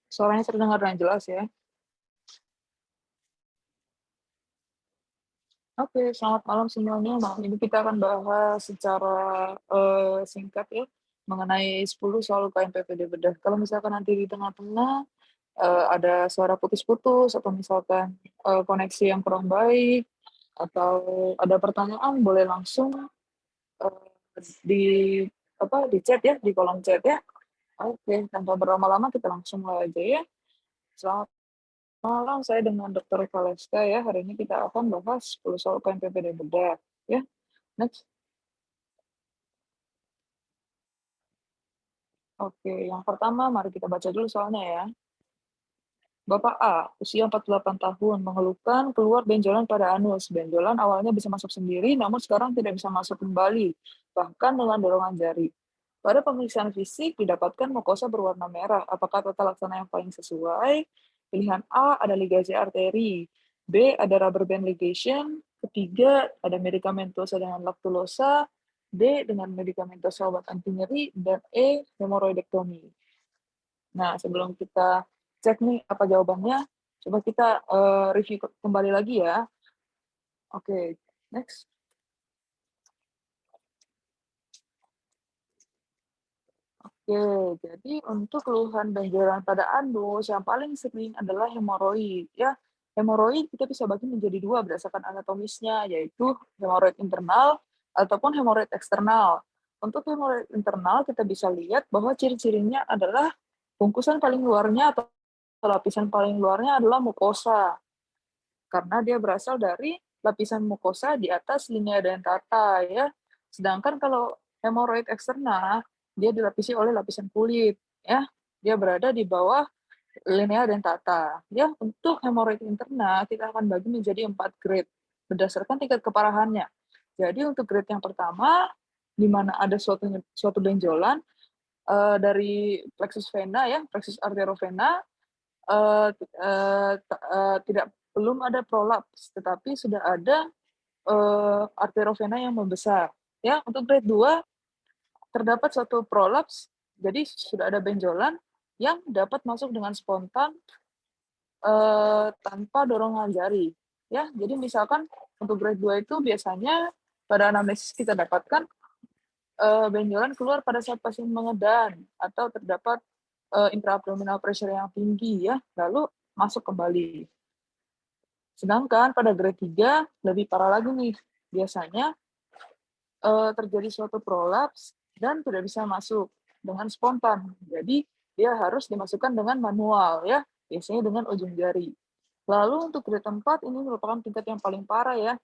Suaranya terdengar dengan jelas ya. Oke, selamat malam semuanya. Malam ini kita akan bahas secara singkat ya mengenai 10 soal UKM PPD bedah. Kalau misalkan nanti di tengah-tengah ada suara putus-putus atau misalkan koneksi yang kurang baik atau ada pertanyaan boleh langsung eh, di di chat ya, di kolom chat ya. Oke, tanpa berlama-lama kita langsung mulai aja ya. Selamat malam, saya dengan Dr. Valeska ya. Hari ini kita akan bahas 10 soal PMPPD bedah. Ya, next. Oke, yang pertama mari kita baca dulu soalnya ya. Bapak A, usia 48 tahun, mengeluhkan keluar benjolan pada anus. Benjolan awalnya bisa masuk sendiri, namun sekarang tidak bisa masuk kembali, bahkan dengan dorongan jari. Pada pemeriksaan fisik, didapatkan mukosa berwarna merah. Apakah tata laksana yang paling sesuai? Pilihan A, ada ligasi arteri. B, ada rubber band ligation. Ketiga, ada medikamentosa dengan laktulosa. D, dengan medikamentosa obat anti nyeri. Dan E, hemoroidektomi. Nah, sebelum kita cek nih apa jawabannya, coba kita review kembali lagi ya. Oke, next. Oke, jadi untuk keluhan benjolan pada anus yang paling sering adalah hemoroid. Ya, hemoroid kita bisa bagi menjadi dua berdasarkan anatomisnya, yaitu hemoroid internal ataupun hemoroid eksternal. Untuk hemoroid internal kita bisa lihat bahwa ciri-cirinya adalah bungkusan paling luarnya atau lapisan paling luarnya adalah mukosa, karena dia berasal dari lapisan mukosa di atas linea dentata ya. Sedangkan kalau hemoroid eksternal, dia dilapisi oleh lapisan kulit ya. Dia berada di bawah linea dentata. Ya, untuk hemoroid internal kita akan bagi menjadi 4 grade berdasarkan tingkat keparahannya. Jadi untuk grade yang pertama di mana ada suatu benjolan dari plexus vena ya, plexus arteriovena, tidak, belum ada prolaps, tetapi sudah ada arteriovena yang membesar. Ya, untuk grade 2 terdapat suatu prolaps, jadi sudah ada benjolan yang dapat masuk dengan spontan tanpa dorongan jari. Ya, jadi misalkan untuk grade 2 itu biasanya pada anamnesis kita dapatkan benjolan keluar pada saat pasien mengedan atau terdapat intraabdominal pressure yang tinggi ya, lalu masuk kembali. Sedangkan pada grade 3 lebih parah lagi nih. Biasanya terjadi suatu prolaps dan tidak bisa masuk dengan spontan. Jadi dia harus dimasukkan dengan manual ya, biasanya dengan ujung jari. Lalu untuk grade 4 ini merupakan tingkat yang paling parah ya.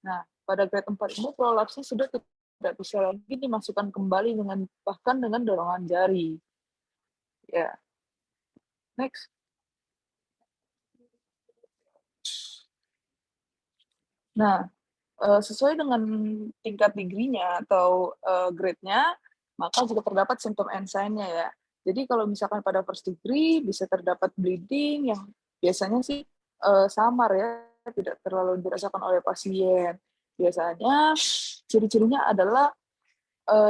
Nah, pada grade 4 ini prolapsnya sudah tidak bisa lagi dimasukkan kembali dengan bahkan dengan dorongan jari. Ya, next. Nah, sesuai dengan tingkat degree-nya atau grade-nya, maka juga terdapat simptom and sign-nya ya. Jadi kalau misalkan pada first degree bisa terdapat bleeding yang biasanya sih samar ya, tidak terlalu dirasakan oleh pasien. Biasanya ciri-cirinya adalah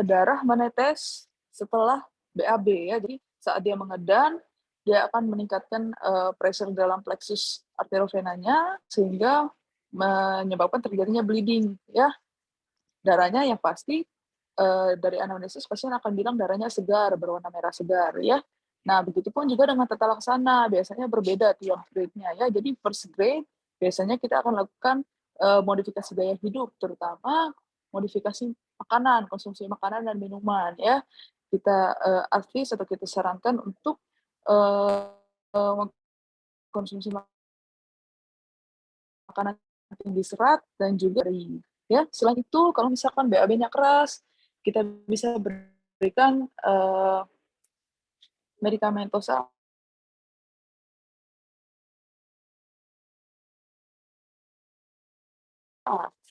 darah menetes setelah BAB ya. Jadi saat dia mengedan, dia akan meningkatkan pressure dalam plexus arteriovenanya sehingga menyebabkan terjadinya bleeding ya. Darahnya yang pasti dari anamnesis pasien akan bilang darahnya segar, berwarna merah segar ya. Nah, begitupun juga dengan tata laksana, biasanya berbeda tiap grade-nya ya. Jadi first grade biasanya kita akan lakukan modifikasi gaya hidup, terutama modifikasi makanan, konsumsi makanan dan minuman ya. Kita advise atau kita sarankan untuk konsumsi makanan tinggi serat dan juga ring. Ya, selain itu kalau misalkan BAB-nya keras, kita bisa berikan medikamentosa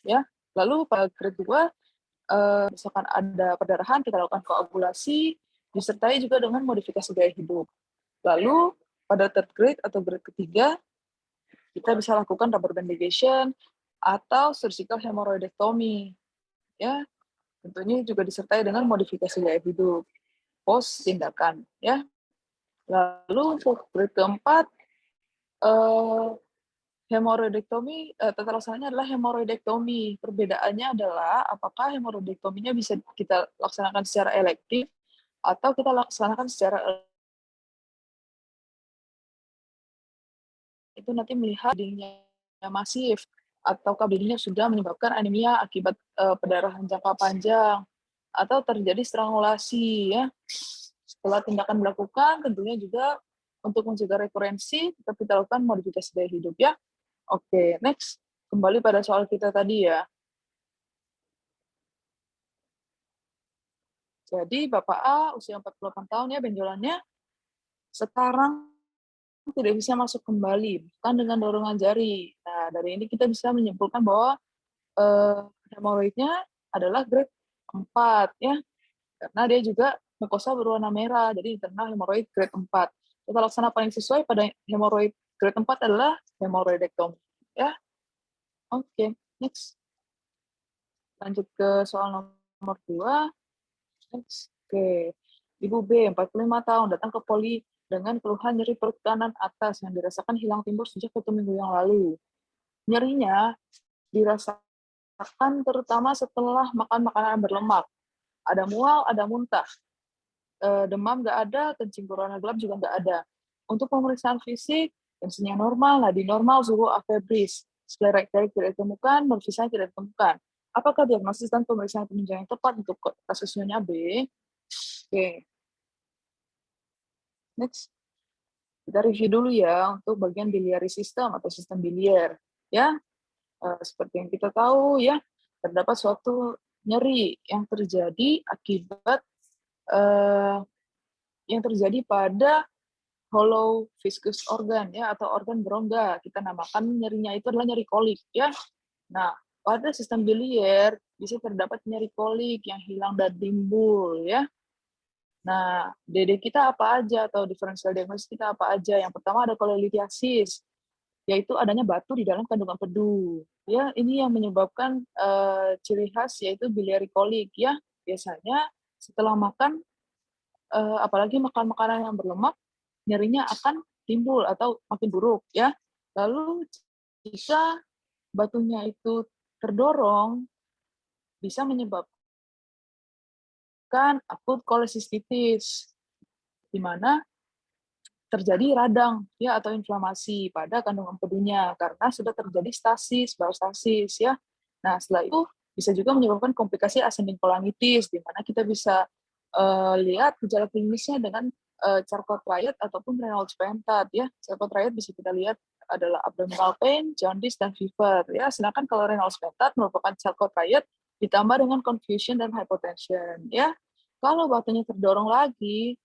ya. Lalu pada grade 2 misalkan ada perdarahan, kita lakukan koagulasi, disertai juga dengan modifikasi gaya hidup. Lalu pada third grade atau grade ketiga, kita bisa lakukan rubber band ligation atau surgical hemoroidectomy. Ya, tentunya juga disertai dengan modifikasi gaya hidup post tindakan. Ya, Lalu untuk grade keempat, hemoroidektomi, tata laksananya adalah hemoroidektomi. Perbedaannya adalah apakah hemoroidektominya bisa kita laksanakan secara elektif atau kita laksanakan secara itu nanti melihat bleeding-nya masif ataukah bleeding-nya sudah menyebabkan anemia akibat pendarahan jangka panjang atau terjadi strangulasi ya. Setelah tindakan dilakukan, tentunya juga untuk mencegah rekurensi tetap kita lakukan modifikasi gaya hidup ya. Oke, next. Kembali pada soal kita tadi ya. Jadi Bapak A usia 48 tahun ya benjolannya, sekarang tidak bisa masuk kembali, bukan dengan dorongan jari. Nah, dari ini kita bisa menyimpulkan bahwa hemoroidnya adalah grade 4 ya, karena dia juga mukosa berwarna merah, jadi internal hemoroid grade 4. Tata laksana paling sesuai pada hemoroid grade 4 adalah hemoroidektomi ya. Oke, next. Lanjut ke soal nomor 2. Oke. Ibu B, 45 tahun, datang ke poli dengan keluhan nyeri perut kanan atas yang dirasakan hilang timbul sejak 1 minggu yang lalu. Nyerinya dirasakan terutama setelah makan makanan berlemak. Ada mual, ada muntah. Demam nggak ada, kencing berwarna gelap juga nggak ada. Untuk pemeriksaan fisik, tensinya normal, nadi normal, suhu afebris. Sklerekterik tidak ditemukan, morfisanya tidak ditemukan. Apakah diagnosis dan pemeriksaan penunjang yang tepat untuk kasus Nyonya B? Oke, next. Kita review dulu ya untuk bagian biliary system atau sistem biliar. Ya, seperti yang kita tahu ya, terdapat suatu nyeri yang terjadi akibat yang terjadi pada hollow viscous organ ya atau organ berongga. Kita namakan nyerinya itu adalah nyeri kolik ya. Nah, pada sistem biliar bisa terdapat nyeri kolik yang hilang dan timbul ya. Nah, DD kita apa aja atau diferensial diagnosis kita apa aja? Yang pertama ada kolelithiasis, yaitu adanya batu di dalam kandungan pedu. Ya, ini yang menyebabkan ciri khas yaitu biliary colic ya. Biasanya setelah makan apalagi makan makanan yang berlemak, nyerinya akan timbul atau makin buruk ya. Lalu jika batunya itu terdorong bisa menyebabkan akut kolesistitis di mana terjadi radang ya atau inflamasi pada kandungan pedunya karena sudah terjadi stasis, biostasis ya. Nah, setelah itu bisa juga menyebabkan komplikasi ascending cholangitis di mana kita bisa lihat gejala klinisnya dengan Charcot Triad ataupun Reynolds Pentat ya. Charcot Triad bisa kita lihat adalah abdominal pain, jaundice dan fever ya. Sedangkan kalau Reynolds Pentat merupakan Charcot Triad ditambah dengan confusion dan hypotension ya. Kalau batunya terdorong lagi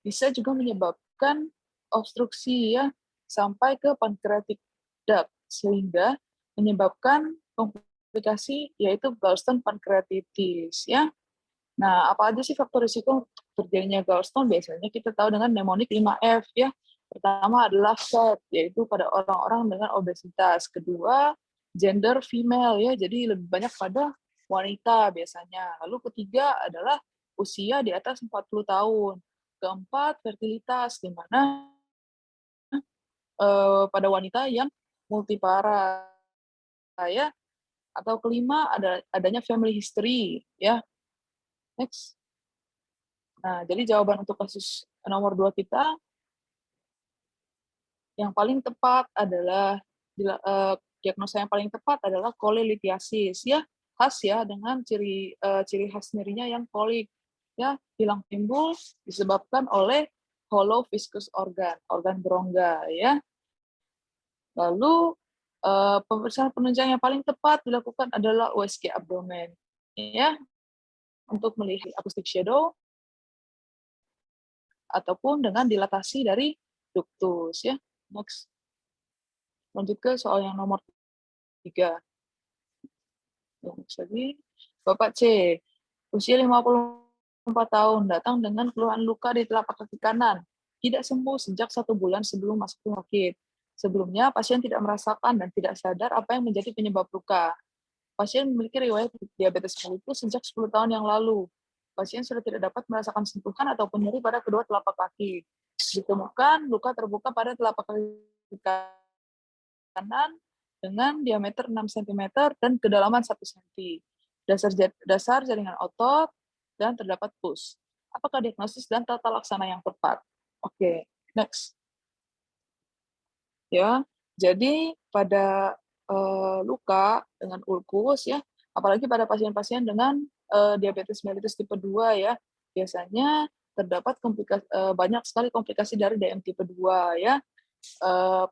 bisa juga menyebabkan obstruksi ya sampai ke pancreatic duct sehingga menyebabkan komplikasi yaitu gallstone pancreatitis ya. Nah, apa aja sih faktor risiko terjadinya gallstone? Biasanya kita tahu dengan mnemonic 5F ya. Pertama adalah fat, yaitu pada orang-orang dengan obesitas. Kedua, gender female ya, jadi lebih banyak pada wanita biasanya. Lalu ketiga adalah usia di atas 40 tahun. Keempat, fertilitas, di mana pada wanita yang multipara ya. Atau kelima adanya family history ya. Next. Nah, jadi jawaban untuk kasus nomor 2 kita yang paling tepat adalah diagnosa yang paling tepat adalah kolelithiasis ya, khas ya dengan ciri khas nyerinya yang kolik ya, hilang timbul disebabkan oleh hollow viscous organ, organ berongga ya. Lalu pemeriksaan penunjang yang paling tepat dilakukan adalah USG abdomen ya untuk melihat acoustic shadow ataupun dengan dilatasi dari ductus ya. Next. Lanjut ke soal yang nomor 3. Next lagi. Bapak C, usia 54 tahun, datang dengan keluhan luka di telapak kaki kanan. Tidak sembuh sejak 1 bulan sebelum masuk rumah sakit. Sebelumnya, pasien tidak merasakan dan tidak sadar apa yang menjadi penyebab luka. Pasien memiliki riwayat diabetes mellitus sejak 10 tahun yang lalu. Pasien sudah tidak dapat merasakan sentuhan ataupun nyeri pada kedua telapak kaki. ditemukan luka terbuka pada telapak kaki kanan dengan diameter 6 cm dan kedalaman 1 cm. Dasar jaringan otot dan terdapat pus. Apakah diagnosis dan tata laksana yang tepat? Oke, next. Ya, jadi pada luka dengan ulkus ya, apalagi pada pasien-pasien dengan diabetes mellitus tipe 2 ya, biasanya terdapat banyak sekali komplikasi dari DM tipe 2 ya.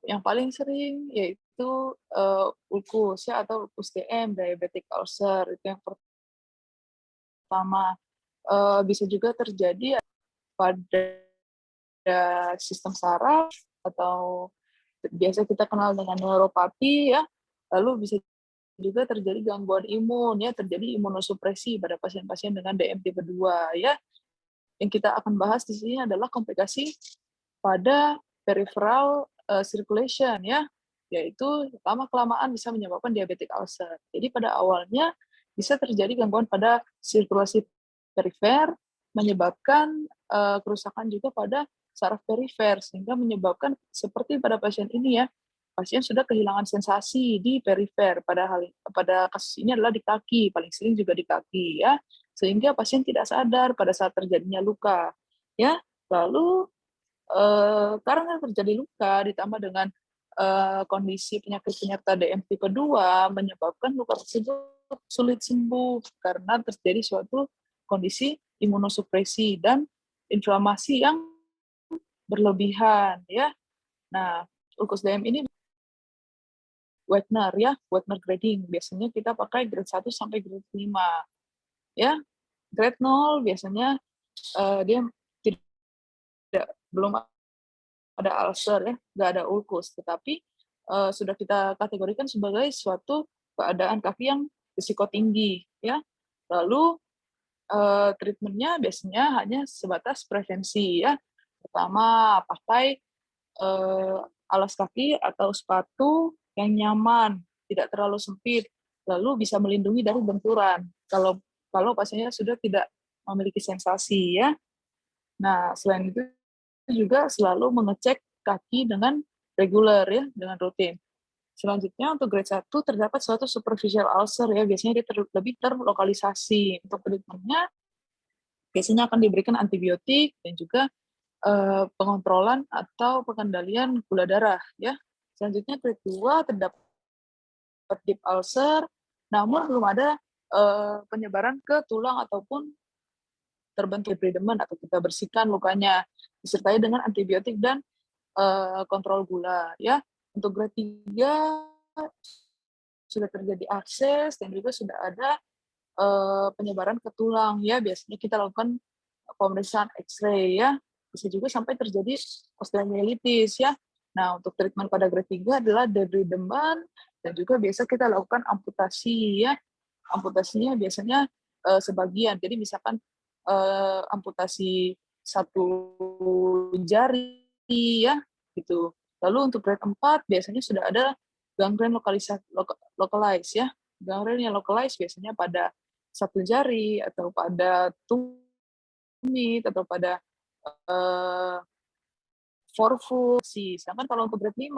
Yang paling sering yaitu ulkus ya, atau ulkus DM, diabetic ulcer, itu yang pertama. Bisa juga terjadi pada sistem saraf atau biasa kita kenal dengan neuropati ya, lalu bisa juga terjadi gangguan imun ya, terjadi imunosupresi pada pasien-pasien dengan DM tipe 2 ya. Yang kita akan bahas di sini adalah komplikasi pada peripheral circulation ya, yaitu lama-kelamaan bisa menyebabkan diabetic ulcer. Jadi pada awalnya bisa terjadi gangguan pada sirkulasi perifer, menyebabkan kerusakan juga pada saraf perifer, sehingga menyebabkan seperti pada pasien ini ya, pasien sudah kehilangan sensasi di perifer, pada kasus ini adalah di kaki, paling sering juga di kaki ya, sehingga pasien tidak sadar pada saat terjadinya luka ya. Lalu karena terjadi luka ditambah dengan kondisi penyakit penyerta DM tipe 2 menyebabkan luka tersebut sulit sembuh karena terjadi suatu kondisi imunosupresi dan inflamasi yang berlebihan ya. Nah, ulkus DM ini Wagner grading. Biasanya kita pakai grade 1 sampai grade 5 ya. Grade 0 biasanya dia belum ada ulcer ya, nggak ada ulkus, tetapi sudah kita kategorikan sebagai suatu keadaan kaki yang risiko tinggi ya. Lalu treatment-nya biasanya hanya sebatas prevensi ya. Pertama, pakai alas kaki atau sepatu yang nyaman, tidak terlalu sempit, lalu bisa melindungi dari benturan. Kalau pasiennya sudah tidak memiliki sensasi ya. Nah, selain itu juga selalu mengecek kaki dengan reguler ya, dengan rutin. Selanjutnya untuk grade 1 terdapat suatu superficial ulcer ya, biasanya dia lebih terlokalisasi. Untuk treatmentnya biasanya akan diberikan antibiotik dan juga pengontrolan atau pengendalian gula darah ya. Selanjutnya grade 2 terdapat deep ulcer, namun belum ada penyebaran ke tulang ataupun terbentuk debridement atau kita bersihkan lukanya disertai dengan antibiotik dan kontrol gula ya. Untuk grade 3 sudah terjadi akses dan juga sudah ada penyebaran ke tulang ya. Biasanya kita lakukan pemeriksaan X-ray ya. Bisa juga sampai terjadi osteomyelitis ya. Nah, untuk treatment pada grade 3 adalah debridement dan juga biasa kita lakukan amputasi ya. Amputasinya biasanya sebagian. Jadi misalkan amputasi satu jari ya gitu. Lalu untuk grade 4 biasanya sudah ada gangren localized ya. Gangren yang localized biasanya pada satu jari atau pada tumit atau pada forefoot. Sedangkan kalau untuk grade 5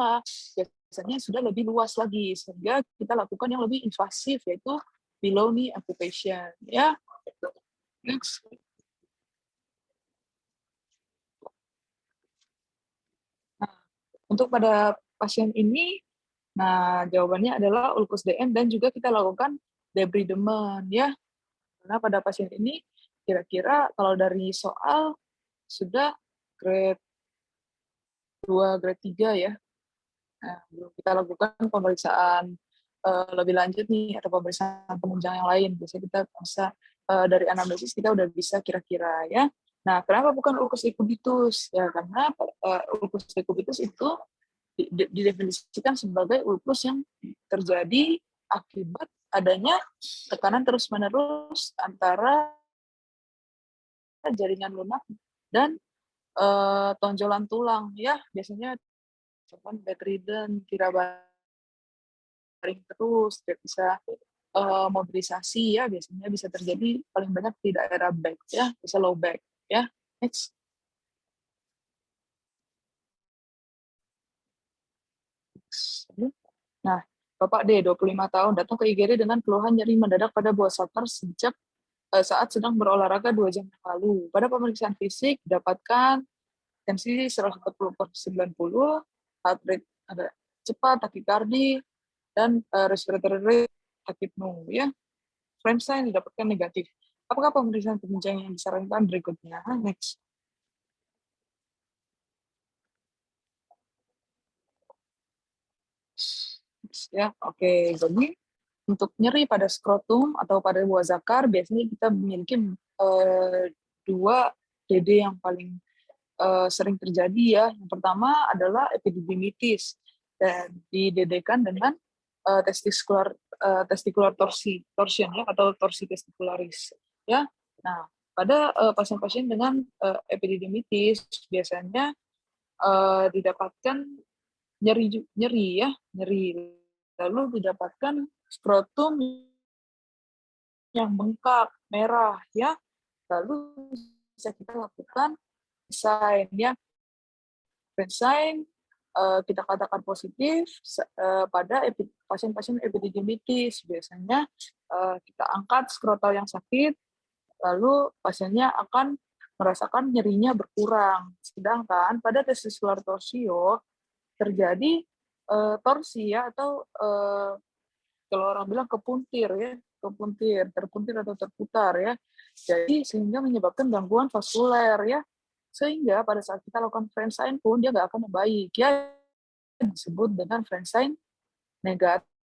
biasanya sudah lebih luas lagi sehingga kita lakukan yang lebih invasif yaitu below knee amputation ya. Next. Nah, untuk pada pasien ini, nah jawabannya adalah ulkus DM dan juga kita lakukan debridement ya. Karena pada pasien ini kira-kira kalau dari soal sudah grade 2, grade 3 ya. Nah, belum kita lakukan pemeriksaan lebih lanjut nih atau pemeriksaan penunjang yang lain. Biasanya kita bisa dari anamnesis kita udah bisa kira-kira ya. Nah, kenapa bukan ulkus decubitus? Ya, karena ulkus decubitus itu didefinisikan sebagai ulkus yang terjadi akibat adanya tekanan terus-menerus antara jaringan lunak dan tonjolan tulang ya. Biasanya misalkan bedridden, tidak baring terus, tidak bisa mobilisasi ya, biasanya bisa terjadi paling banyak di daerah back ya, bisa low back ya. Next. Nah, Bapak D, 25 tahun, datang ke IGD dengan keluhan nyeri mendadak pada buah sakar sejak saat sedang berolahraga 2 jam yang lalu. Pada pemeriksaan fisik, dapatkan tensi 140/90, heart rate ada cepat, takikardi, dan respiratory rate takipno. Ya, frame sign didapatkan negatif. Apakah pemeriksaan penunjang yang disarankan berikutnya? Next. Ya, oke. Jadi untuk nyeri pada skrotum atau pada buah zakar biasanya kita memiliki dua DD yang paling sering terjadi ya. Yang pertama adalah epididymitis dan didedekan dengan testicular torsion ya atau torsi testicularis ya. Nah, pada pasien-pasien dengan epididymitis biasanya didapatkan nyeri ya, nyeri. Lalu didapatkan skrotum yang bengkak, merah ya. Lalu bisa kita lakukan sign ya. Sign kita katakan positif pada pasien-pasien epididymitis. Biasanya kita angkat skrotal yang sakit, lalu pasiennya akan merasakan nyerinya berkurang. Sedangkan pada testicular torsio terjadi torsi ya atau kalau orang bilang kepuntir ya, terpuntir atau terputar ya. Jadi sehingga menyebabkan gangguan vaskuler ya. Sehingga pada saat kita lakukan Francine pun dia nggak akan membaik ya, disebut dengan Francine negatif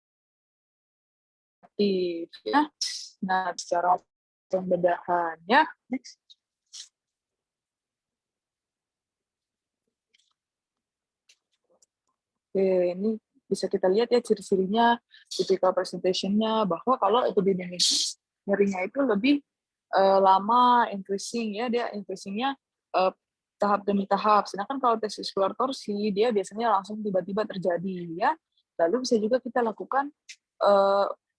ya. Nah, secara pembedahan ya. Next. Oke, ini bisa kita lihat ya ciri-cirinya, typical presentation-nya, bahwa kalau epidemiologi nyerinya itu lebih lama increasing ya, dia increasing-nya tahap demi tahap. Sedangkan kalau testicular torsi dia biasanya langsung tiba-tiba terjadi ya. Lalu bisa juga kita lakukan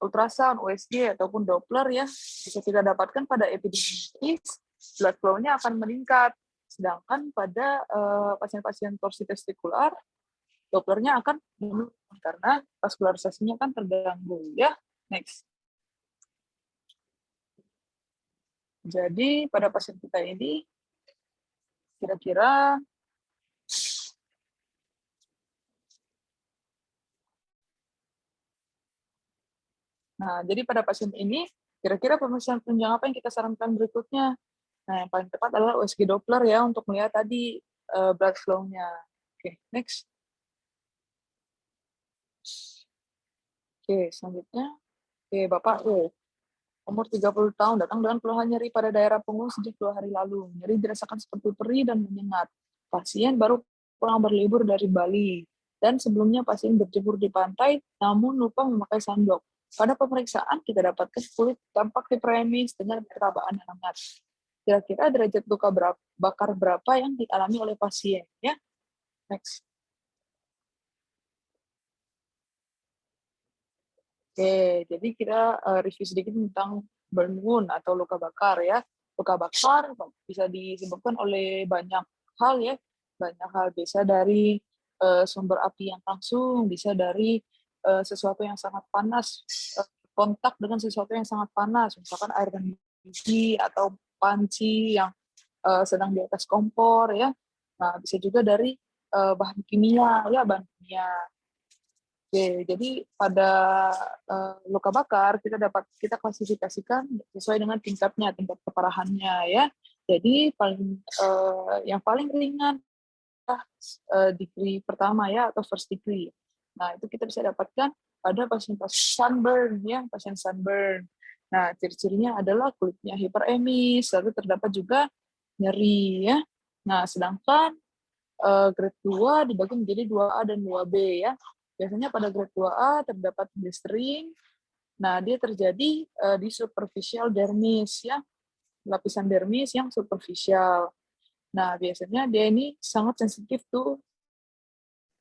ultrasound, USG ataupun Doppler ya, bisa kita dapatkan pada epidemiologi blood flow-nya akan meningkat. Sedangkan pada pasien-pasien torsi testikular Dopplernya akan menurun karena vaskularisasinya kan terganggu ya. Next. Jadi pada pasien kita ini kira-kira jadi pada pasien ini kira-kira pemeriksaan penunjang apa yang kita sarankan berikutnya? Nah, yang paling tepat adalah USG Doppler ya untuk melihat tadi blood flow-nya. Oke, next. Oke, selanjutnya. Oke, Bapak umur 30 tahun, datang dengan keluhan nyeri pada daerah punggung sejak 2 hari lalu. Nyeri dirasakan seperti perih dan menyengat. Pasien baru pulang berlibur dari Bali. Dan sebelumnya pasien berjemur di pantai, namun lupa memakai sandok. Pada pemeriksaan, kita dapatkan kulit tampak hiperemis dengan pertabaan hangat. Kira-kira derajat luka bakar berapa yang dialami oleh pasien? Ya, next. Oke, jadi kita review sedikit tentang burn wound atau luka bakar ya. Luka bakar bisa disebabkan oleh banyak hal ya. Banyak hal bisa dari sumber api yang langsung, bisa dari sesuatu yang sangat panas, kontak dengan sesuatu yang sangat panas, misalkan air mendidih atau panci yang sedang di atas kompor ya. Nah, bisa juga dari bahan kimia ya, bahan kimia. Oke, jadi pada luka bakar kita klasifikasikan sesuai dengan tingkat keparahannya ya. Jadi yang paling ringan degree pertama ya atau first degree. Nah, itu kita bisa dapatkan pada pasien-pasien sunburn ya, pasien sunburn. Nah, ciri-cirinya adalah kulitnya hiperemis, lalu terdapat juga nyeri ya. Nah, sedangkan grade 2 dibagi menjadi 2A dan 2B ya. Biasanya pada grade 2A terdapat blistering. Nah, dia terjadi di superficial dermis ya, lapisan dermis yang superficial. Nah, biasanya dia ini sangat sensitif to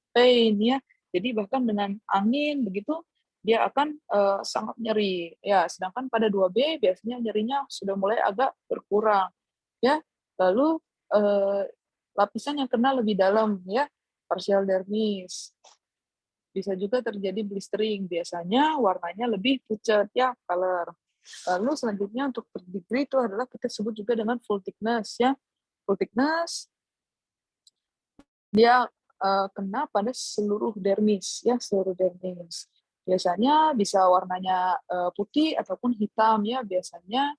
pain ya. Jadi bahkan dengan angin begitu dia akan sangat nyeri. Ya, sedangkan pada 2B biasanya nyerinya sudah mulai agak berkurang ya. Lalu lapisan yang kena lebih dalam ya, partial dermis. Bisa juga terjadi blistering, biasanya warnanya lebih pucat ya, color. Lalu selanjutnya untuk per degree itu adalah kita sebut juga dengan full thickness ya. Full thickness dia kena pada seluruh dermis ya, seluruh dermis. Biasanya bisa warnanya putih ataupun hitam ya, biasanya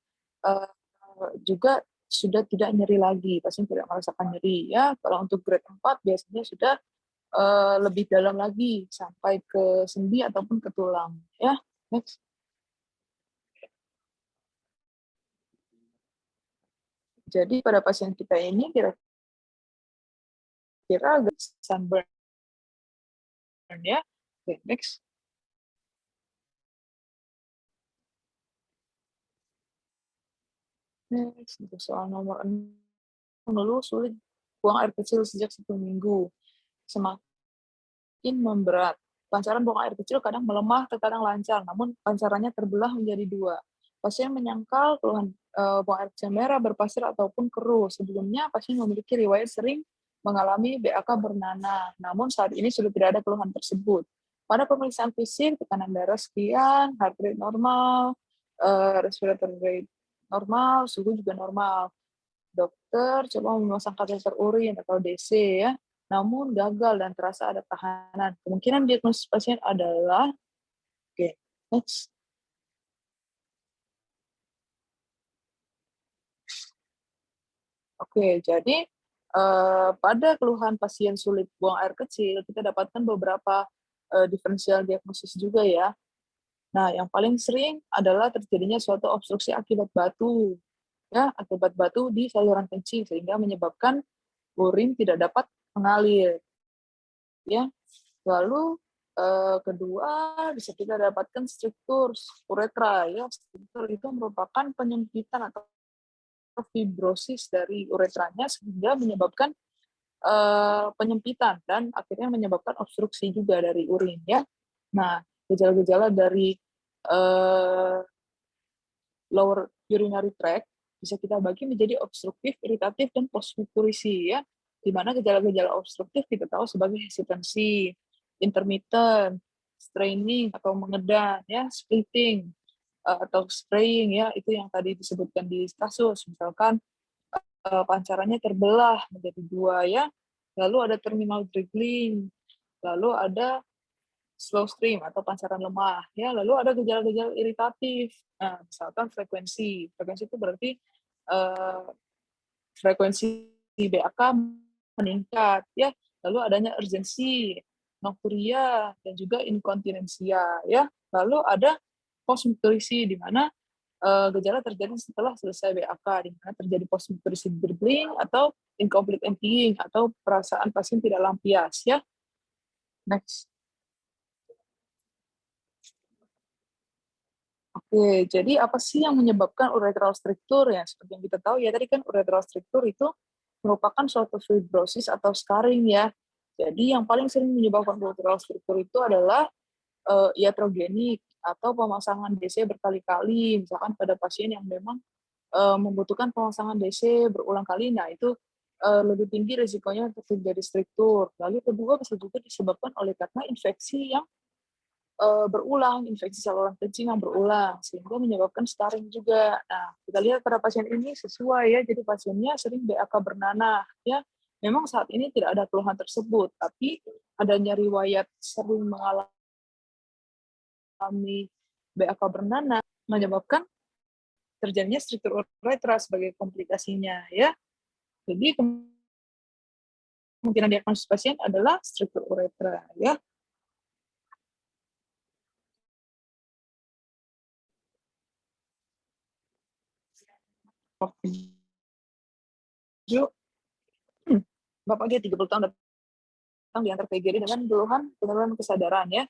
juga sudah tidak nyeri lagi, pasien tidak merasakan nyeri ya. Kalau untuk grade 4 biasanya sudah lebih dalam lagi sampai ke sendi ataupun ke tulang ya. Next. Jadi pada pasien kita ini kira-kira agak sunburn ya. Oke, next. Next, untuk soal nomor 6, mengeluh sulit buang air kecil sejak 1 minggu. Semakin memberat. Pancaran buang air kecil kadang melemah, terkadang lancar, namun pancarannya terbelah menjadi 2. Pasien menyangkal keluhan buang air kecil merah, berpasir, ataupun keruh. Sebelumnya, pasien memiliki riwayat sering mengalami BAK bernanah, namun saat ini sudah tidak ada keluhan tersebut. Pada pemeriksaan fisik, tekanan darah sekian, heart rate normal, respiratory rate normal, suhu juga normal. Dokter coba memasang kateter urin atau DC ya, namun gagal dan terasa ada tekanan. Kemungkinan diagnosis pasien adalah, oke, next. Oke, jadi pada keluhan pasien sulit buang air kecil, kita dapatkan beberapa diferensial diagnosis juga ya. Nah, yang paling sering adalah terjadinya suatu obstruksi akibat batu, ya, akibat batu di saluran kencing sehingga menyebabkan urin tidak dapat mengalir, ya. Lalu kedua bisa kita dapatkan struktur uretra ya. Struktur itu merupakan penyempitan atau fibrosis dari uretranya sehingga menyebabkan penyempitan dan akhirnya menyebabkan obstruksi juga dari urin ya. Nah, gejala-gejala dari uh, lower urinary tract bisa kita bagi menjadi obstruktif, iritatif, dan postpurisi ya. Di mana gejala-gejala obstruktif kita tahu sebagai hesitancy, intermittent, straining atau mengedan ya, splitting atau spraying ya, itu yang tadi disebutkan di kasus, misalkan pancarannya terbelah menjadi 2 ya. Lalu ada terminal dribbling, lalu ada slow stream atau pancaran lemah ya, lalu ada gejala-gejala iritatif. Nah, misalkan frekuensi itu berarti frekuensi BAK meningkat ya, lalu adanya urgensi, nokturia, dan juga inkontinensia ya. Lalu ada postnutrisi di mana gejala terjadi setelah selesai BAK, di mana terjadi postnutrisi dribbling atau incomplete emptying atau perasaan pasien tidak lampias ya. Next. Oke, jadi apa sih yang menyebabkan uretral stricture ya? Seperti yang kita tahu ya, tadi kan uretral stricture itu merupakan suatu fibrosis atau scarring ya. Jadi yang paling sering menyebabkan uretral stricture itu adalah iatrogenik atau pemasangan DC berkali-kali, misalkan pada pasien yang memang membutuhkan pemasangan DC berulang kali, nah itu lebih tinggi risikonya untuk terjadi stricture. Lalu kedua bisa juga disebabkan oleh karena infeksi yang berulang, infeksi saluran kencing yang berulang, sehingga menyebabkan scarring juga. Nah, kita lihat pada pasien ini sesuai ya, jadi pasiennya sering BAK bernanah, ya. Memang saat ini tidak ada keluhan tersebut, tapi adanya riwayat sering mengalami BAK bernanah menyebabkan terjadinya struktur uretra sebagai komplikasinya, ya. Jadi kemungkinan diagnosis pasien adalah struktur uretra, ya. Yuk, Bapak dia 30 tahun datang diantar PGD dengan keluhan penurunan kesadaran ya.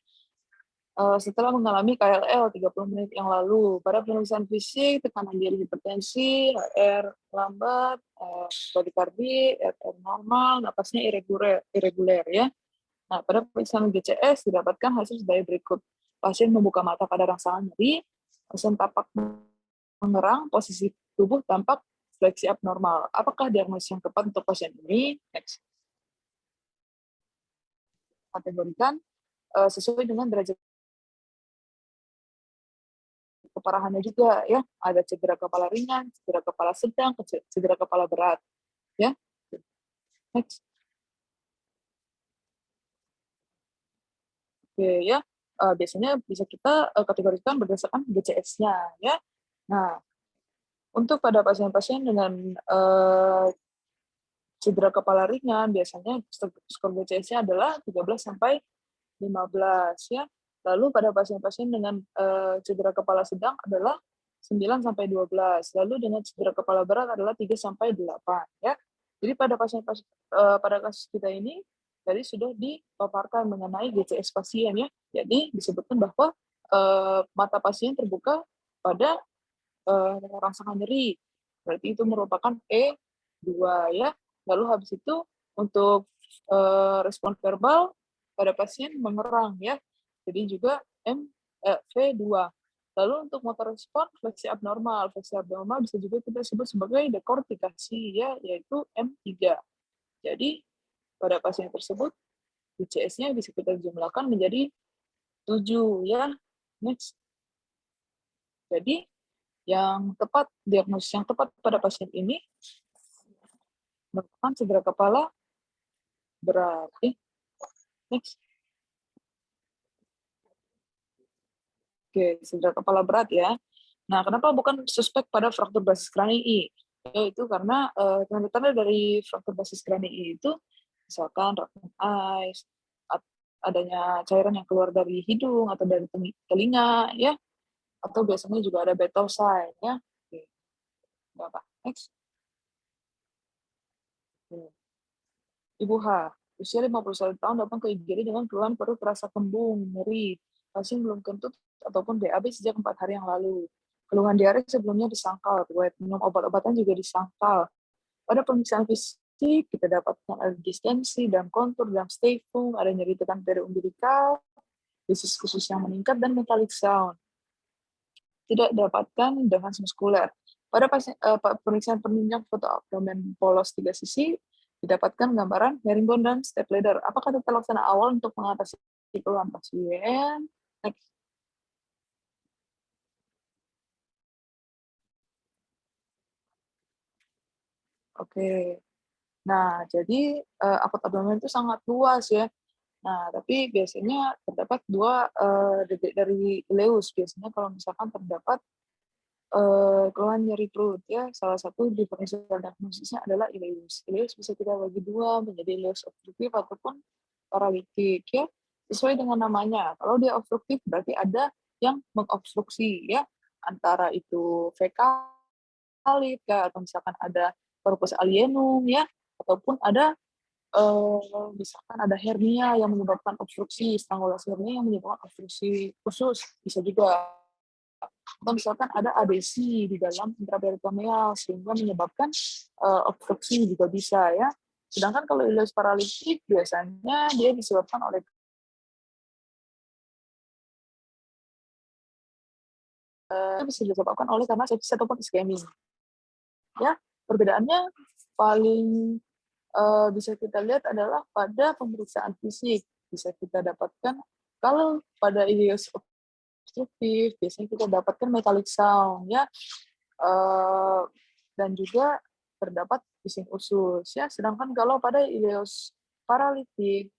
Setelah mengalami KLL 30 menit yang lalu, pada pemeriksaan fisik, tekanan diri hipertensi, HR lambat, bradikardi, RR normal, napasnya irreguler ya. Nah, pada pemeriksaan GCS didapatkan hasil sebagai berikut. Pasien membuka mata pada rangsangan nyeri, pasien tampak mengerang, posisi tubuh tampak fleksi abnormal. Apakah diagnosis yang tepat untuk pasien ini? Next. Kategorikan sesuai dengan derajat keparahannya juga ya. Ada cedera kepala ringan, cedera kepala sedang, cedera kepala berat ya. Next. Oke ya. Biasanya bisa kita kategorikan berdasarkan BCS-nya ya. Nah, untuk pada pasien-pasien dengan cedera kepala ringan biasanya skor BCS-nya adalah 13 sampai 15 ya. Lalu pada pasien-pasien dengan cedera kepala sedang adalah 9 sampai 12. Lalu dengan cedera kepala berat adalah 3 sampai 8 ya. Jadi pada pada kasus kita ini tadi sudah dipaparkan mengenai GCS pasien ya. Jadi disebutkan bahwa mata pasien terbuka pada rangsangan nyeri. Berarti itu merupakan E2 ya. Lalu habis itu untuk respon verbal pada pasien mengerang ya. Jadi juga V2. Lalu untuk motor respon fleksi abnormal. Fleksi abnormal bisa juga kita sebut sebagai dekortikasi ya, yaitu M3. Jadi pada pasien tersebut BCS-nya bisa kita jumlahkan menjadi 7 ya. Next. Jadi diagnosis yang tepat pada pasien ini merupakan cedera kepala berat. Next. Oke, cedera kepala berat ya. Nah, kenapa bukan suspek pada fraktur basis kranii? Yaitu karena tanda-tanda dari fraktur basis kranii itu misalkan rough eyes, adanya cairan yang keluar dari hidung atau dari telinga ya, atau biasanya juga ada vital sign ya. Oke. Apa? Next. Ibu H, usia 51 tahun datang ke IGD dengan keluhan perut terasa kembung, nyeri, pasien belum kentut ataupun BAB sejak 4 hari yang lalu. Keluhan diare sebelumnya disangkal, riwayat minum obat-obatan juga disangkal. Pada pemeriksaan fisik, kita dapatkan ada distensi dan kontur dan stapung, ada nyeri tekan periumbilikal, disease khusus yang meningkat, dan metallic sound. Tidak dapatkan defense muskuler. Pada pemeriksaan penunjang foto abdomen polos 3 sisi, didapatkan gambaran herringbone dan step ladder. Apakah tata laksana awal untuk mengatasi keluhan pasien? Next. Oke. Nah, jadi akut abdomen itu sangat luas ya. Nah, tapi biasanya terdapat dua detik dari ileus. Biasanya kalau misalkan terdapat keluhan nyeri perut ya, salah satu differential diagnosisnya adalah ileus. Ileus bisa kita bagi dua menjadi ileus obstruktif ataupun paralitik ya, sesuai dengan namanya. Kalau dia obstruktif berarti ada yang mengobstruksi ya, antara itu fekalit ya, atau misalkan ada corpus alienum ya, ataupun ada misalkan ada hernia yang menyebabkan obstruksi, strangulasi hernia yang menyebabkan obstruksi khusus bisa juga. Atau misalkan ada adesi di dalam intraperitoneal sehingga menyebabkan obstruksi juga bisa ya. Sedangkan kalau ileus paralitik biasanya dia disebabkan oleh bisa disebabkan oleh karena sepsis ataupun iskemi. Ya, perbedaannya paling bisa kita lihat adalah pada pemeriksaan fisik. Bisa kita dapatkan kalau pada ileus obstruktif biasanya kita dapatkan metallic sound ya, dan juga terdapat bising usus ya. Sedangkan kalau pada ileus paralitik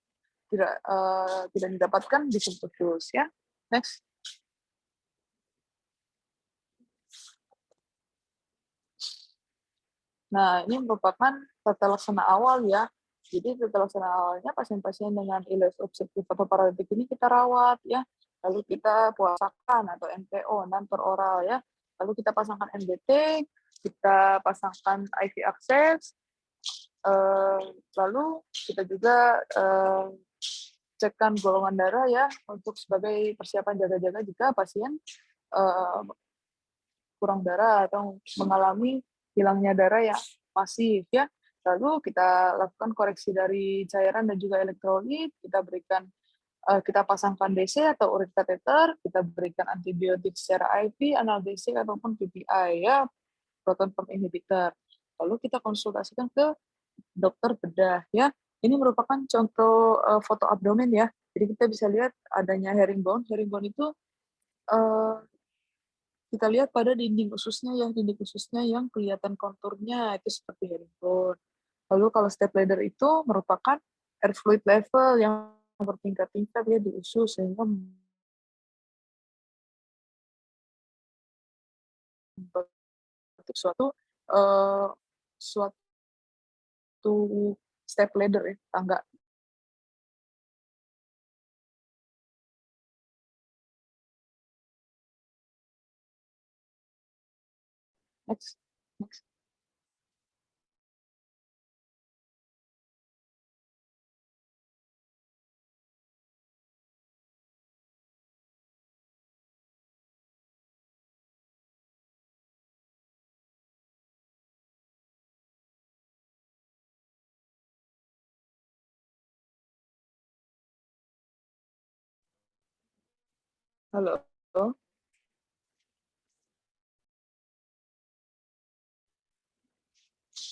tidak didapatkan bising usus ya. Next. Nah, ini merupakan tata laksana awal ya. Jadi tata laksana awalnya pasien-pasien dengan ileus obstruktif atau paralitik ini kita rawat ya. Lalu kita puasakan atau NPO, non per oral ya. Lalu kita pasangkan NBT, kita pasangkan IV access, lalu kita juga cekkan golongan darah ya untuk sebagai persiapan jaga-jaga jika pasien kurang darah atau mengalami hilangnya darah yang masif ya. Lalu kita lakukan koreksi dari cairan dan juga elektrolit, kita pasangkan DC atau uret kateter, kita berikan antibiotik secara IV, analgesik ataupun PPI ya, proton pump inhibitor. Lalu kita konsultasikan ke dokter bedah ya, Ini merupakan contoh foto abdomen ya. Jadi kita bisa lihat adanya herringbone. Herringbone itu kita lihat pada dinding ususnya yang kelihatan konturnya itu seperti herringbone. Lalu kalau step ladder itu merupakan air fluid level yang bertingkat-tingkat ya di usus sehingga membentuk uh, suatu step ladder ya, tangga. Next. Next. Halo.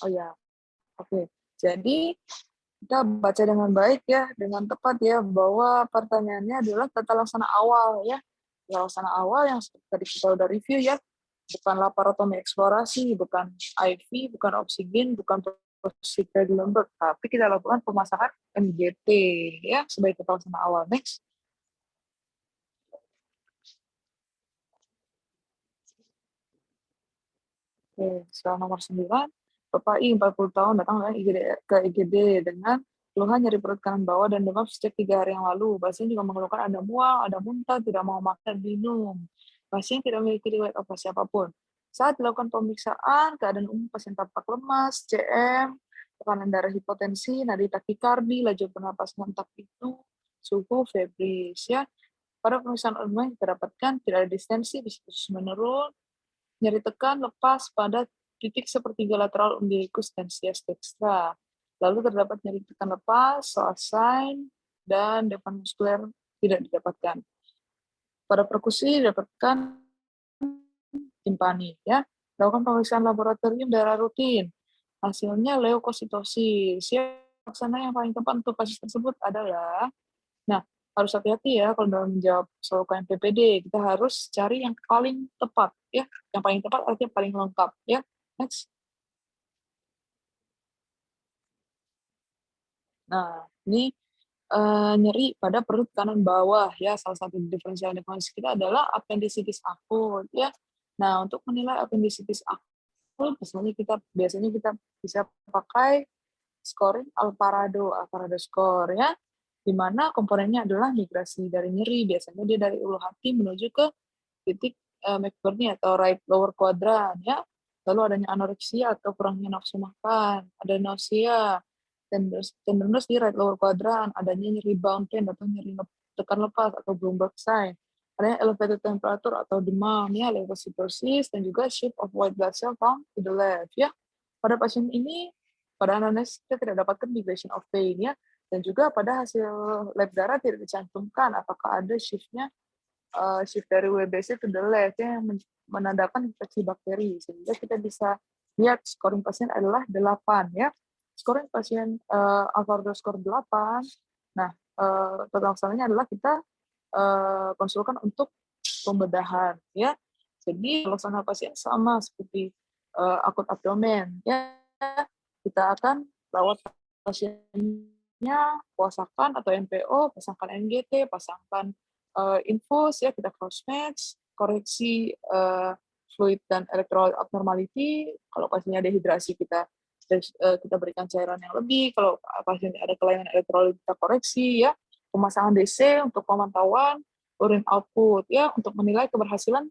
Oh ya, oke. Jadi kita baca dengan baik ya, dengan tepat ya, bahwa pertanyaannya adalah tata laksana awal ya. Tata laksana awal yang seperti tadi kita udah review ya, bukan laparotomi eksplorasi, bukan IV, bukan oksigen, bukan posisi Lundberg, tapi kita lakukan pemasangan MGT ya sebagai tata laksana awal. Next. Oke, soal nomor 9, Bapak I 40 tahun datang ke IGD dengan keluhan nyeri perut kanan bawah dan demam sejak 3 hari yang lalu. Pasien juga mengeluhkan ada mual, ada muntah, tidak mau makan dan minum. Pasien tidak memiliki riwayat operasi apapun. Saat dilakukan pemeriksaan, keadaan umum pasien tampak lemas, CM, tekanan darah hipotensi, nadi takikardi, laju pernapasan tak itu, suhu, febris. Ya. Pada pemeriksaan umum yang kita dapatkan, tidak ada distensi, terus menurun, nyeri tekan lepas pada titik sepertiga lateral umbilicus dan sias dextra. Lalu terdapat nyeri tekan lepas, soal sign, dan depan muskuler tidak didapatkan. Pada perkusi didapatkan timpani. Ya. Lakukan pemeriksaan laboratorium darah rutin. Hasilnya leukositosis. Ya, laksana yang paling tepat untuk kasus tersebut adalah, nah, harus hati-hati ya kalau dalam menjawab soal KMPPD. Kita harus cari yang paling tepat ya. Yang paling tepat artinya paling lengkap ya. Next. Nah, ini nyeri pada perut kanan bawah ya. Salah satu diferensial diagnosis kita adalah appendicitis akut ya. Nah, untuk menilai appendicitis akut biasanya kita bisa pakai scoring Alvarado score ya, di mana komponennya adalah migrasi dari nyeri. Biasanya dia dari ulu hati menuju ke titik McBurney atau right lower quadrant ya. Lalu adanya anoreksia atau kurangnya nafsu makan, ada nausea, tenderness di right lower quadrant, adanya nyeri bound pain atau nyeri tekan lepas atau Bloomberg sign, adanya elevated temperature atau demam ya, leukocytosis, dan juga shift of white blood cell found to the left ya. Pada pasien ini, pada anamnesis kita tidak dapatkan migration of pain ya, dan juga pada hasil lab darah tidak dicantumkan apakah ada shift dari WBC to the left yang menandakan infeksi bakteri, sehingga kita bisa lihat scoring pasien adalah 8 ya. Scoring pasien Alvarado score 8. Nah, total laksananya adalah kita konsulkan untuk pembedahan ya. Jadi laksana pasien sama seperti akut abdomen ya. Kita akan rawat pasiennya, puasakan atau NPO, pasangkan NGT, pasangkan infus ya, kita cross match, koreksi fluid dan electrolyte abnormality. Kalau pasiennya dehidrasi kita berikan cairan yang lebih. Kalau pasien ada kelainan elektrolit kita koreksi ya. Pemasangan DC untuk pemantauan urine output ya, untuk menilai keberhasilan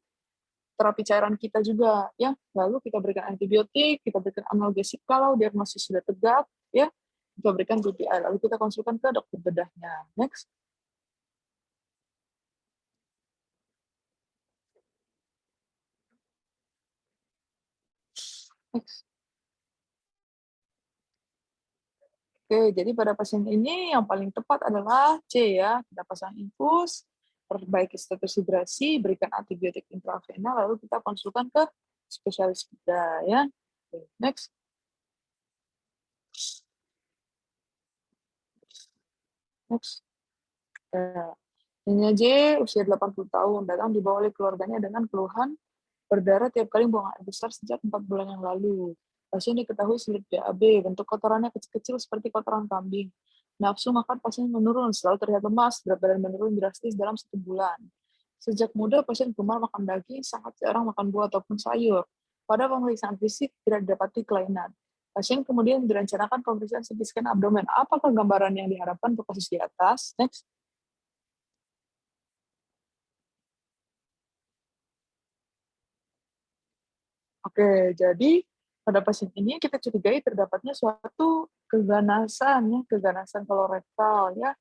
terapi cairan kita juga ya. Lalu kita berikan antibiotik, kita berikan analgesik kalau diagnosis sudah tegak ya. Kita berikan BPI, lalu kita konsulkan ke dokter bedahnya. Next. Next. Oke, jadi pada pasien ini yang paling tepat adalah C ya. Kita pasang infus, perbaiki status hidrasi, berikan antibiotik intravena, lalu kita konsulkan ke spesialis bedah ya. Oke, next. Next. Ya. Nyonya J, usia 80 tahun, datang dibawa oleh keluarganya dengan keluhan berdarah tiap kali buang air besar sejak 4 bulan yang lalu. Pasien diketahui sulit BAB, bentuk kotorannya kecil-kecil seperti kotoran kambing. Nafsu makan pasien menurun, selalu terlihat lemas, berat badan menurun drastis dalam 1 bulan. Sejak muda, pasien gemar makan daging, sangat jarang makan buah ataupun sayur. Pada pemeriksaan fisik, tidak didapati kelainan. Pasien kemudian direncanakan pemeriksaan CT scan abdomen. Apakah gambaran yang diharapkan untuk kasus di atas? Next. Oke, jadi pada pasien ini kita curigai terdapatnya suatu keganasan, ya, keganasan kolorektal, ya.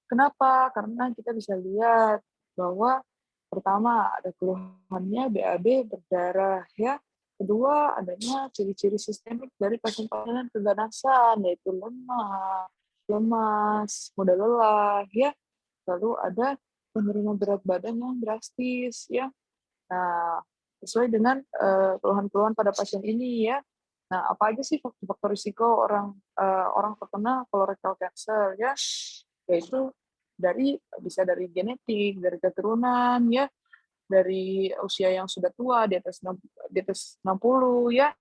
Kenapa? Karena kita bisa lihat bahwa pertama ada keluhannya BAB berdarah, ya. Kedua, adanya ciri-ciri sistemik dari pasien-pasien keganasan, yaitu lemah, lemas, mudah lelah, ya. Lalu ada penurunan berat badan yang drastis, ya. Nah, sesuai dengan keluhan-keluhan pada pasien ini, ya. Nah, apa aja sih faktor-faktor risiko orang terkena colorectal cancer, ya? Yaitu bisa dari genetik, dari keturunan, ya, dari usia yang sudah tua di atas 60, ya.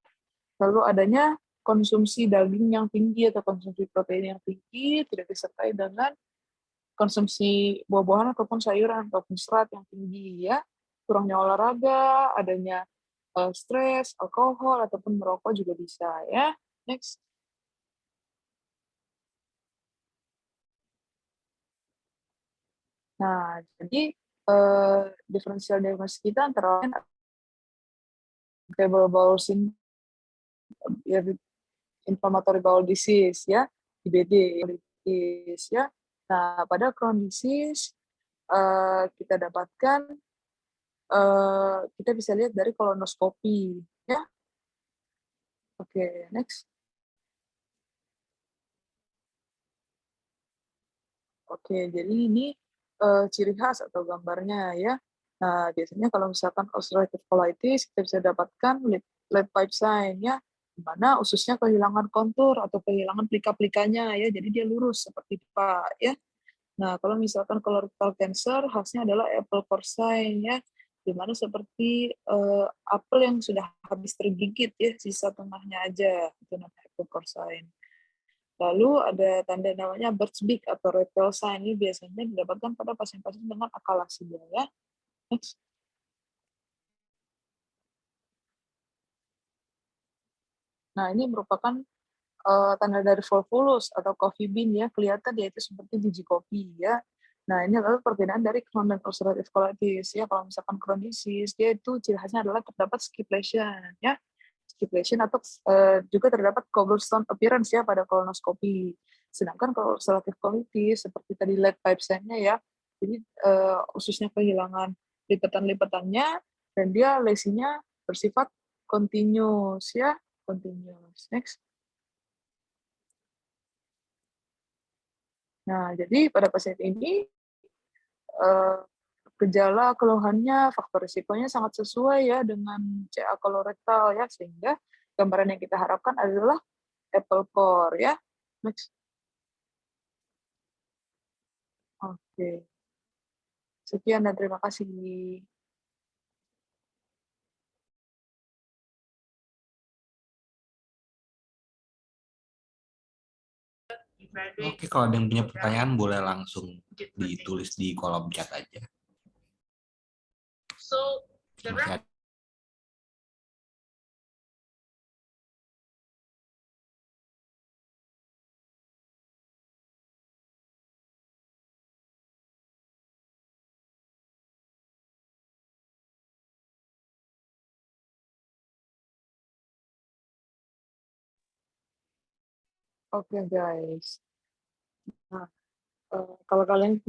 Lalu adanya konsumsi daging yang tinggi atau konsumsi protein yang tinggi tidak disertai dengan konsumsi buah-buahan ataupun sayuran ataupun serat yang tinggi, ya. Kurangnya olahraga, adanya stres, alkohol ataupun merokok juga bisa, ya. Next. Nah, jadi diferensial diagnosis kita antara lain irritable bowel syndrome, inflammatory bowel disease, ya, IBD, ya. Nah, pada Crohn disease kita dapatkan kita bisa lihat dari kolonoskopi, ya. Oke, next. Oke, jadi ini ciri khas atau gambarnya, ya. Nah, biasanya kalau misalkan ulcerative colitis, kita bisa dapatkan lead pipe sign, ya, di mana ususnya kehilangan kontur atau kehilangan plika-plikanya, ya, jadi dia lurus seperti pipa, ya. Nah, kalau misalkan colorectal cancer, khasnya adalah apple core sign, ya, di mana seperti apel yang sudah habis tergigit, ya, sisa tengahnya aja, itu namanya apple core sign. Lalu ada tanda namanya Bird's Beak atau reptile sign. Ini biasanya didapatkan pada pasien-pasien dengan akalasia, ya. Next. Nah, ini merupakan tanda dari volvulus atau coffee bean, ya. Kelihatan dia itu seperti biji kopi, ya. Nah, ini adalah perbedaan dari Crohn dan ulcerative colitis, ya. Kalau misalkan Crohn disease, dia itu ciri khasnya adalah terdapat skip lesion, ya. Skip lesion atau juga terdapat cobblestone appearance, ya, pada kolonoskopi. Sedangkan kalau ulcerative colitis seperti tadi lead pipe sign-nya, ya, jadi ususnya kehilangan lipatan-lipatannya dan dia lesinya bersifat continuous, ya, continuous. Next. Nah, jadi pada pasien ini eh, gejala keluhannya, faktor risikonya sangat sesuai, ya, dengan CA kolorektal, ya, sehingga gambaran yang kita harapkan adalah apple core, ya. Next. Oke. Sekian dan terima kasih. Oke, kalau ada yang punya pertanyaan boleh langsung ditulis di kolom chat aja. Masih ada. Oke, guys. Nah, kalau kalian